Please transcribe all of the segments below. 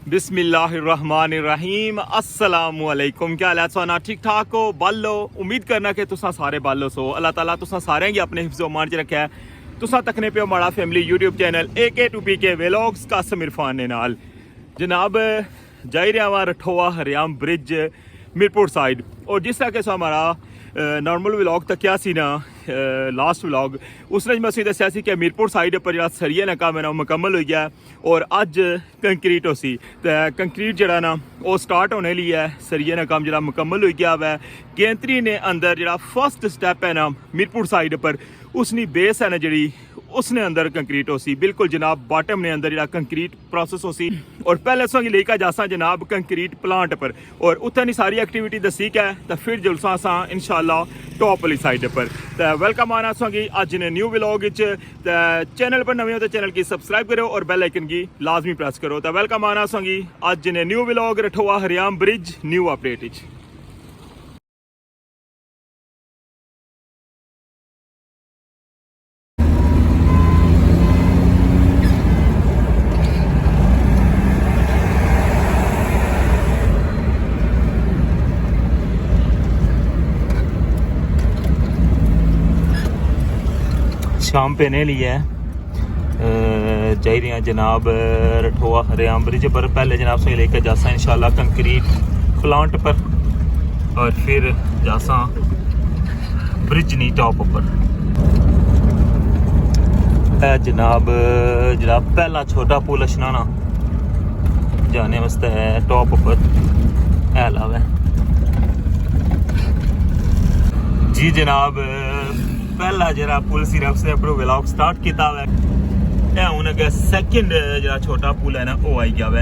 बिस्मिल्लाहिर्रहमानिर्रहीम अस्सलामुअलैकुम। क्या हाल है सोना? ठीक ठाक हो? बल्लो उम्मीद करना कि तुसा सारे बल्लो सो। अल्लाह ताला तुसा सारे गी अपने हिफ्ज़ो मान च रखा है। तुसा तकने पे माड़ा family YouTube channel AK2PK vlogs Qasim Irfan ने नाल जनाब जाई रहा वहाँ रठोआ हरियाम ब्रिज मीरपुर साइड। और जिस तरह के सो हमारा नॉर्मल व्लॉग तक क्या सी ना लास्ट व्लॉग उसने मैं उसी दसिया कि मीरपुर साइड पर जो सरिया ना काम है ना मुकम्मल हो गया और अज कंक्रीट हो सी तो कंक्रीट जरा ना वो स्टार्ट होने लिए है। सरिया ना काम जरा मुकम्मल हो गया वै गेंतरी ने अंदर जरा फर्स्ट स्टैप है ना मीरपुर साइड पर उसनी बेस है ना जी उसने अंदर कंक्रीट हो सी बिल्कुल जनाब बॉटम ने अंदर जरा कंक्रीट प्रोसेस हो सी और पहले सो लेकर जासा जनाब कंक्रीट प्लांट पर और उत्थे नहीं सारी एक्टिविटी दसी क्या तो फिर जुलसा असा इंशाल्लाह टॉप वाली साइड पर। तो वेलकम आना सोगी अज ने न्यू व्लॉग चैनल पर नवे हो तो चैनल की सब्सक्राइब करो और बेल आइकन की लाजमी प्रेस करो। तो वेलकम आना सोगी अज ने न्यू व्लॉग रठोआ हरियाम ब्रिज न्यू अपडेट। शाम पे ने लिया है जा रही हैं जनाब रठोआ हरियाम ब्रिज पर। पहले जनाब से लेकर जासा इंशाल्लाह कंक्रीट प्लांट पर और फिर जासा ब्रिज नी टॉप पर। जनाब पहला छोटा पुल अशनाना जाने वास्ते है टॉप पर है लावे जी जनाब। पहला जरा पुल सिर्फ से अपना व्लॉग स्टार्ट किया हुआ है हूँ अगर सैकेंड जरा छोटा पुल है ना वो आई गया वै।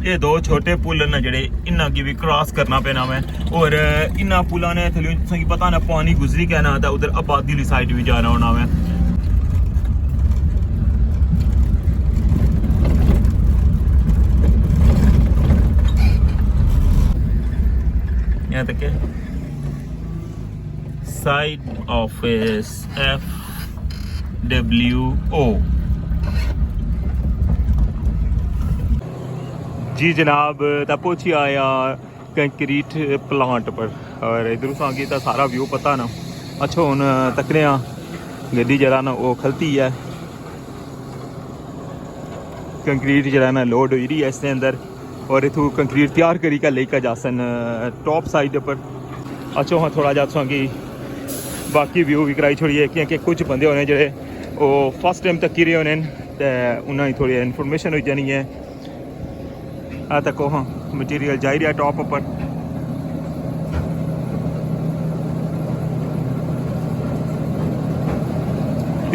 ये दो छोटे पुल ना जड़े इन्ना की भी क्रॉस करना पैना वै और इन्ना पुलों ने थले पता ना पानी गुजरी के ना उधर आबादी वाली साइड भी जाना होना वै। यहाँ तक है साइड ऑफिस FWO जी जनाब। तब पहुंची आया कंक्रीट प्लांट पर और इधर सांगी तो सारा व्यू पता ना। अच्छा हूँ तकने गड्डी जरा ना वो खलती है कंक्रीट जरा ना लोड हो रही है इसके अंदर और इतू कंक्रीट तैयार करी का लेकर जासन टॉप साइड पर। अच्छा हाँ थोड़ा जा कि बाकी व्यू भी कराई छोड़िए क्योंकि कुछ बंदे होने जोड़े वो फर्स्ट टाइम तक रहे होने तो उन्हें थोड़ी इन्फॉर्मेशन हो जानी है। आ तक हाँ मटीरियल जा रहा टॉप पर।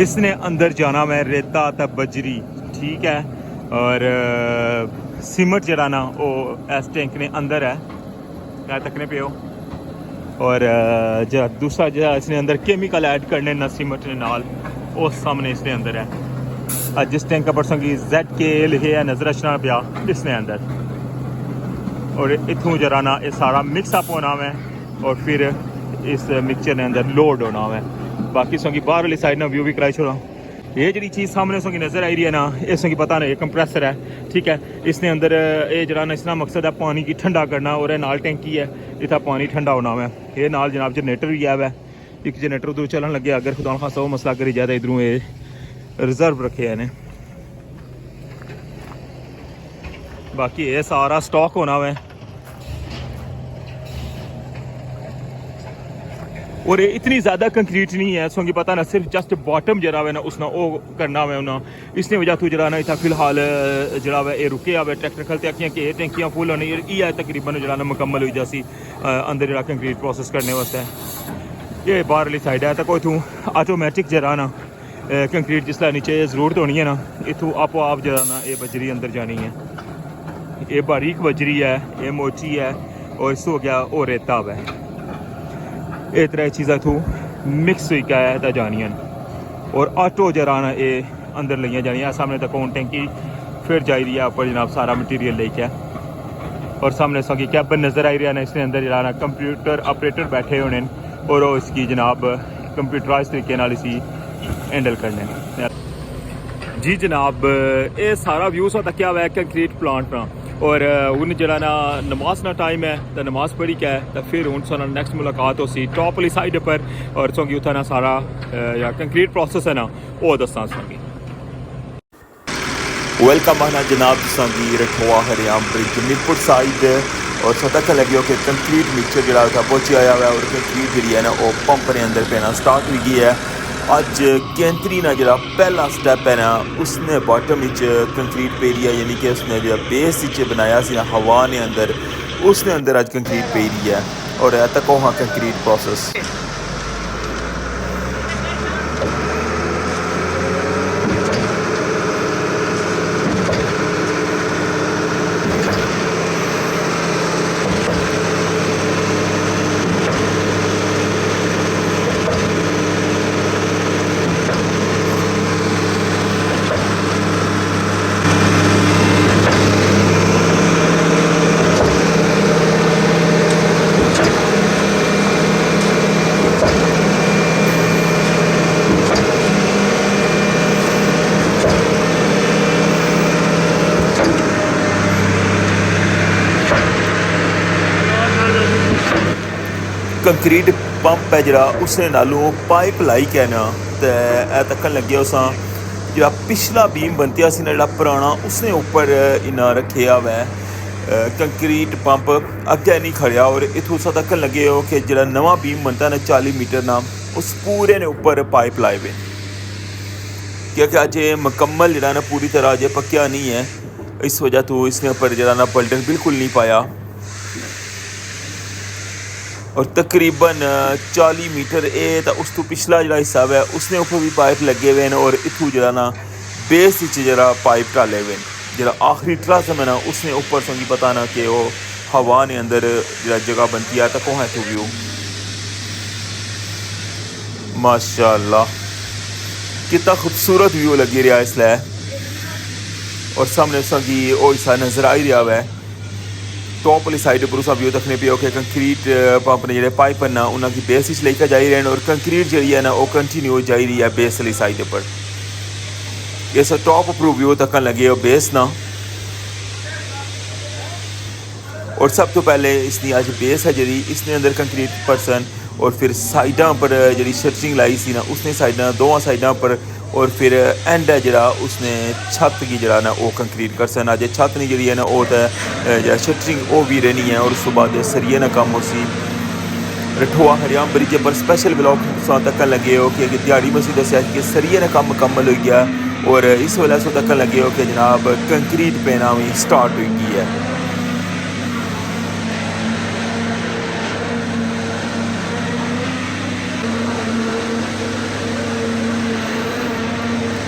इसने अंदर जाना मैं रेता तब बजरी ठीक है और सीमेंट जरा ना वो इस टैंक ने अंदर है क्या तकने पे हो और जो दूसरा जो इसने अंदर केमिकल ऐड करने ना सीमेंट ने नाल वो सामने इसने अंदर है। जिस टैंक का परसों की ZK लिखे है नजर अचना पिया इसने अंदर और इतों जरा ना ये सारा मिक्सअप होना है और फिर इस मिक्सचर ने अंदर लोड होना है। बाकी सो की बाहर वाली साइड ना व्यू भी कराई छोड़ा। ये जी चीज़ सामने सो की नज़र आई रही है ना इस की पता नहीं कंप्रेसर है ठीक है। इसने अंदर ये जरा ना इसका मकसद है पानी की ठंडा करना और नाल टैंकी है इतना पानी ठंडा होना है। ये नाल जनाब जनरेटर भी है वै एक जनरेटर उधर चलन लगे अगर खुदा खासा वो मसला करी जाए इधरों ये रिजर्व रखे है ने। बाकी ये सारा स्टॉक होना है और इतनी ज़्यादा कंक्रीट नहीं है सो पता ना सिर्फ जस्ट बॉटम जरा है ना उसना वो करना है उन्हें इसने वजह तो जरा ना इतना फिलहाल जरा है ये रुके आवे ट्रैक्टर खलते कि ये टैंकियाँ फुल होने ये तकरीबन जरा ना मुकम्मल हो जासी अंदर जरा कंक्रीट प्रोसेस करने वास्ते। ये बाहर वाली साइड है तो कोई इतों ऑटोमैटिक जरा ना कंक्रीट जिसला नीचे जरूरत होनी है ना इतों आपो आप जरा ना ये बजरी अंदर जानी है। ये बारीक बजरी है ये मोची है और इस हो गया और रेता है ये तरह चीज़ा थू मिक्स हुई क्या जानियन और ऑटो जराना ये अंदर लिया जानिया सामने तक कौन टैंकी फिर जा रही है ऊपर जनाब सारा मटीरियल लेके और सामने सो कैबन नज़र आई रहा है इसके अंदर जरा कंप्यूटर ऑपरेटर बैठे होने और वो इसकी जनाब कंप्यूटराइज तरीके नाल इसी हैंडल करने जी जनाब ये सारा व्यू सा तकिया हुआ है कंक्रीट प्लांट ना और हूँ जरा ना नमाज ना टाइम है तो नमाज पढ़ी क्या है तो फिर हूँ सारा नैक्सट मुलाकात हो सी टॉप वाली साइड पर और सोंगी उत्थे ना सारा या कंक्रीट प्रोसेस है ना वो दसा सोंगी वेलकम आना जनाब सोंगी रठवा हरियाम ब्रिज मीरपुर साइड और सतक लगे हो कि कंक्रीट मिक्सचर जरा था पहुँची आया हुआ है और कंक्रीट जी है ना वो पंप ने अंदर पैना स्टार्ट हुई गई है अज कैंतरी ना जरा पहला स्टैप है ना उसने बॉटम कंक्रीट पेरी है यानी कि उसने जो बेस बनाया सी ना हवा ने अंदर उसने अंदर अज कंक्रीट पेरी है और तक वहाँ कंक्रीट प्रोसेस कंक्रीट पंप है जरा उसने नालों पाइप लाई के ना तो तकन लगे उस जरा पिछला बीम बनतिया सी ना पुराना उसने ऊपर इना रखे हुआ है कंक्रीट पंप अगे नहीं खड़िया और इतों सा तकन लगे हो कि जरा नवा बीम बनता ना 40 मीटर ना उस पूरे ने ऊपर पाइप लाए हुए क्योंकि अजय मुकम्मल जरा ना पूरी तरह अजय पक्या नहीं है इस वजह तो इसने ऊपर जरा ना पलटन बिल्कुल नहीं पाया और तकरीबन 40 मीटर ए तो उस तो पिछला जरा हिस्सा है उसने ऊपर भी पाइप लगे हुए हैं और इतों जरा ना बेस जरा पाइप डाले हुए हैं जरा आखिरी ट्रस है ना उसने ऊपर संगी पता ना कि वो हवा ने अंदर जरा जगह बनती है तो कौन है तो व्यू माशाल्लाह कितना खूबसूरत व्यू लगी रहा इसलिए और सामने संगी वो हिस्सा नजर आ ही रहा है टॉप वाली साइड पर उसका व्यू देखने पे कि कंक्रीट पंप ने जो पाइप ना उनकी बेस लेकर जा रहे हैं और कंक्रीट जी है ना वो कंटिन्यू जा रही है बेस वाली साइड पर ये सब टॉप पर व्यू तक लगे हो बेस ना और सब तो पहले इसकी अज बेस है जी इसने अंदर कंक्रीट पर्सन और फिर साइडा पर जी शटरिंग लाई सी ना उसने साइडा दोवां साइडा पर और फिर एंड है जरा उसने छत की जरा ना वो कंक्रीट कर सन अजय छत नहीं जी है ना वो तो शटरिंग वो भी रहनी है और उसके बाद सरिये ना कम उसी रठवा हरियाम ब्रिज पर स्पेशल ब्लॉक तक लगे हो कि दिहाड़ी में दसिया कि सरिये ना कम मुकम्मल हो गया और इस वेले सो तक लगे हो कि जनाब कंक्रीट पैना भी स्टार्ट हो गई है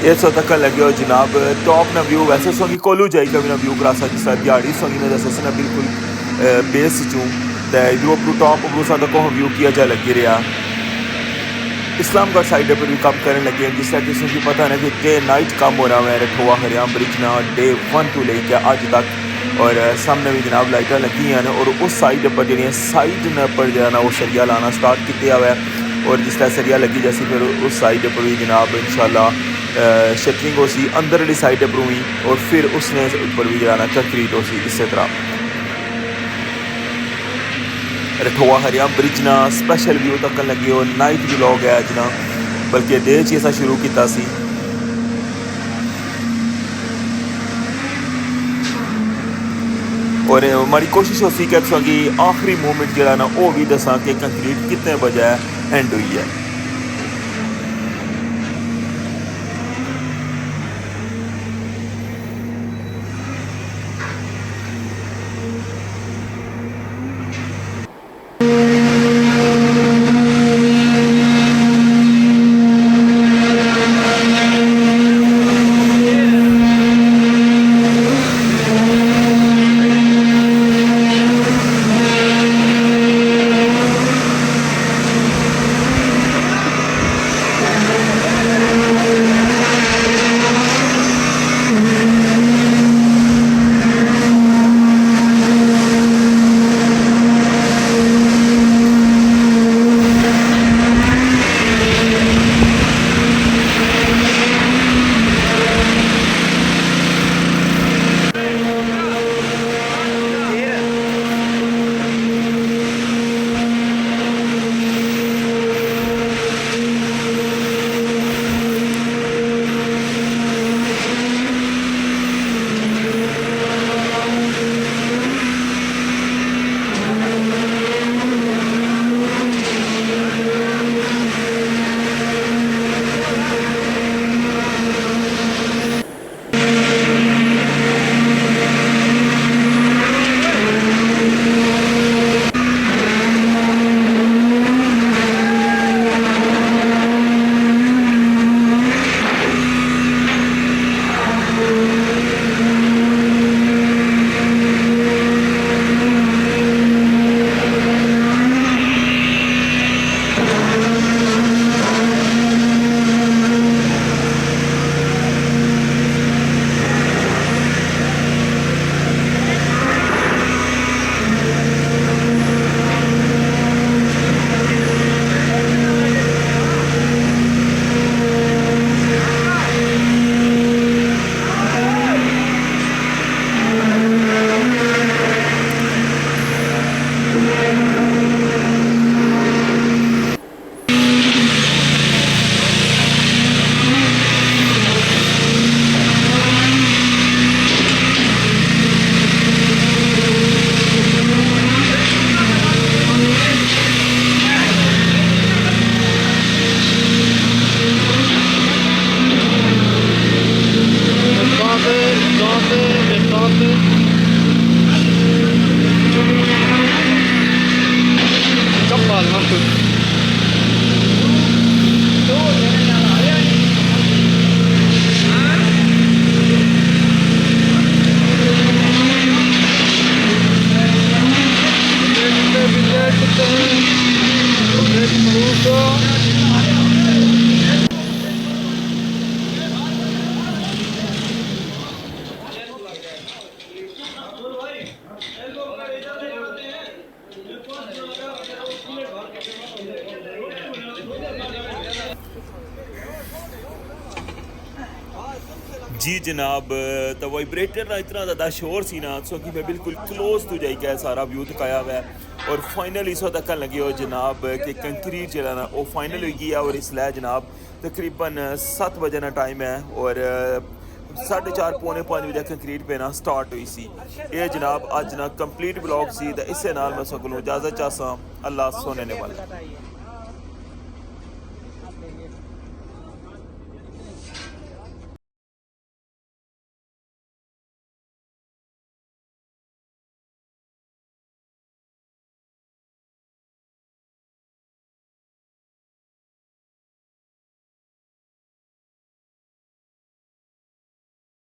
ये सो तक लगे हो जनाब टॉप ना व्यू वैसे सोंगी कोलू जाए कभी ना व्यू करा जिस तरह दिहाड़ी सोंगी ने दस ना बिल्कुल बेस चूँ तो इधरों अपू टॉप अपू सा तक व्यू किया जा लगे रहा इस्लामगढ़ साइड पर भी काम करने लगे जिस तरह किसी की पता ना कि डे नाइट काम हो रहा है रठवा हरियाम ब्रिज ना डे 1 to लेके अज तक और सामने भी जनाब लाइटा लगी हैं और उस साइड पर जी साइड पर जो है ना वो सरिया लाना स्टार्ट किया हुआ है और जिस तरह सरिया लगी जैसी फिर उस साइड पर भी जनाब इंशाल्लाह शटरिंग हो सी अंदर वाली साइड पर हुई और फिर उसने ऊपर भी जाना कंक्रीट हो सी इस तरह रठवा हरियाम ब्रिज ना स्पेशल व्यू तक लगे हो नाइट व्लॉग है अज ना बल्कि डे च ऐसा शुरू किया सी और हमारी कोशिश होती कि आखिरी मोमेंट जो ना वो भी दसा कि कंक्रीट कितने बजे एंड हुई है जी जनाब, तो वाइब्रेटर ना इतना ज़्यादा शोर सी ना सो कि मैं बिल्कुल क्लोज तो जाइए सारा व्यू दिखाया हुआ है और फाइनली इस तक लगे हो जनाब कि कंक्रीट जो ना वो फाइनल हो गया और इसलिए जनाब तकरीबन 7 बजे ना टाइम है और 4:30 पौने 5 बजे कंक्रीट पे ना स्टार्ट हुई सी। ये जनाब अज ना कंप्लीट ब्लॉग सी तो इस नाल मैं सगलों इजाज़त चाहसा। अल्लाह सोने ने वाला।